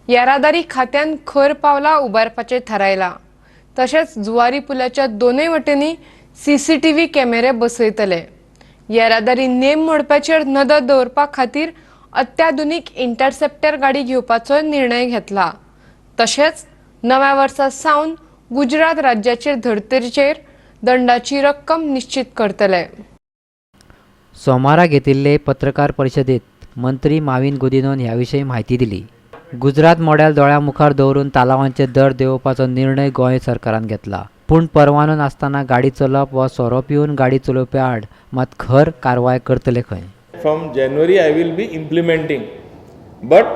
येरादारी खात्यान खर पावला उबारपाचे थारायला। तशेंच जुवारी पुलाच्या दोनूय वटेनी सीसीटीव्ही कॅमेरे बसयतले। येरादारी नेम मोडपाचेर नदर दवरपा खातीर अत्याधुनीक इंटरसेप्टर गाडी घेवपाचो निर्णय घेतला। तशेंच नव्या वर्सा सावन गुजरात राज्याचेर धर्तरेचेर दंडाची रक्कम निश्चित करतले। सोमारा घेतिल्ले पत्रकार परिशदेत मंत्री माविन गुदिन्होन ह्या विशीं म्हायती दिली। गुजरात मॉडेल दोळ्या मुखार दवरून तालावांचे दर देंवोवपाचो निर्णय गोंय सरकारान घेतला। पूण परवानो नासतना गाडी चलोवप वा सोरो पिवन गाडी चलोवप्या आड मात खर कारवाय करतले खंय। From January I will be implementing, but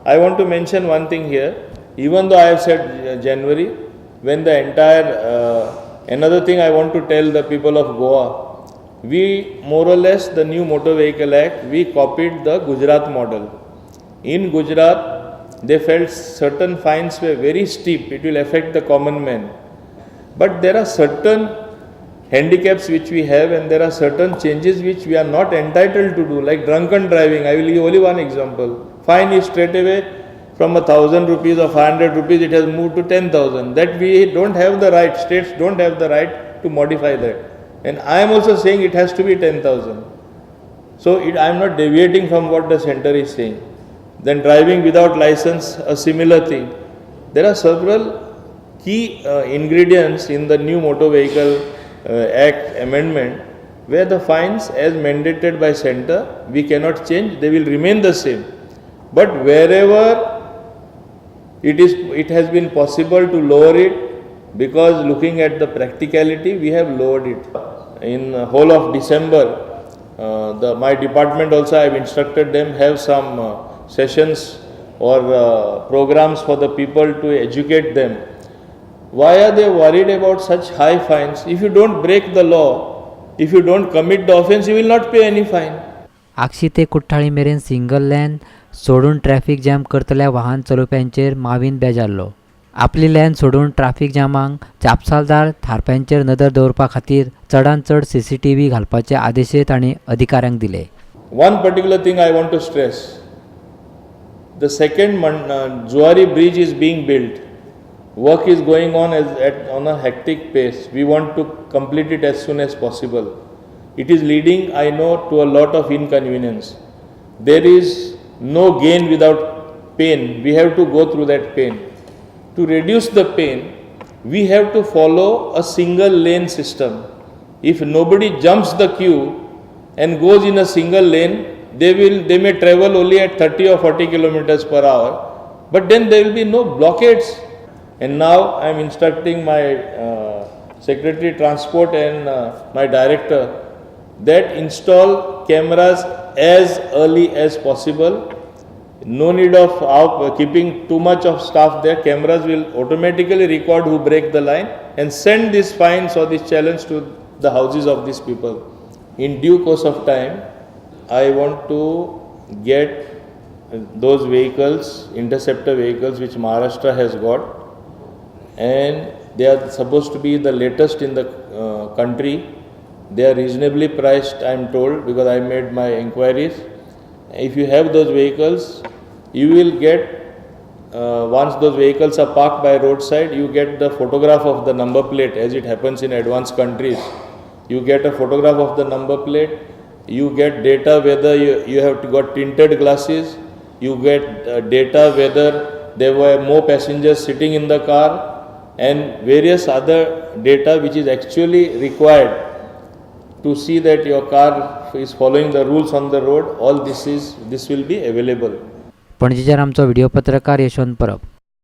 I want to mention one thing here. Even though I have said January, when the entire another thing I want to tell the people of Goa, we more or less the new Motor Vehicle Act, we copied the Gujarat model. In Gujarat, they felt certain fines were very steep, it will affect the common man. But there are certain handicaps which we have, and there are certain changes which we are not entitled to do, like drunken driving. I will give only one example. Fine is straight away from 1,000 rupees or 500 rupees, it has moved to 10,000. That we don't have the right, states don't have the right to modify that. And I am also saying it has to be 10,000. So I am not deviating from what the center is saying. Then driving without license, a similar thing. There are several key ingredients in the new Motor Vehicle Act amendment where the fines as mandated by center we cannot change, they will remain the same. But wherever it has been possible to lower it, because looking at the practicality we have lowered it. In whole of December, my department also I have instructed them have some sessions or programs for the people to educate them. Why are they worried about such high fines? If you don't break the law, if you don't commit the offence, you will not pay any fine. आक्षी ते कुठ्ठाळी मेरेन single lane सोडून traffic jam करतल्या वाहन चलोवप्यांचेर माविन बेजारलो। आपली लेन सोडून traffic जॅमांक जापसालदार थारप्यांचेर नदर दवरपा खातीर चडांत चड सीसीटीव्ही घालपाचे आदेशय तांणी अधिकाऱ्यांक दिले। One particular thing I want to stress. The second Zuari bridge is being built. Work is going on on a hectic pace. We want to complete it as soon as possible. It is leading, I know, to a lot of inconvenience. There is no gain without pain. We have to go through that pain. To reduce the pain, we have to follow a single lane system. If nobody jumps the queue and goes in a single lane, they may travel only at 30 or 40 kilometers per hour, but then there will be no blockades. And now I am instructing my Secretary Transport and my Director that install cameras as early as possible. No need of keeping too much of staff there. Cameras will automatically record who break the line and send these fines or this challenge to the houses of these people. In due course of time, I want to get those vehicles, interceptor vehicles which Maharashtra has got, and they are supposed to be the latest in the country. They are reasonably priced, I am told, because I made my inquiries. If you have those vehicles, you will get, once those vehicles are parked by roadside, you get the photograph of the number plate, as it happens in advanced countries. You get a photograph of the number plate, you get data whether you have got tinted glasses, you get data whether there were more passengers sitting in the car, and various other data which is actually required to see that your car is following the rules on the road. All this will be available. पणजीच्यान आमचो video पत्रकार यशवंत परब।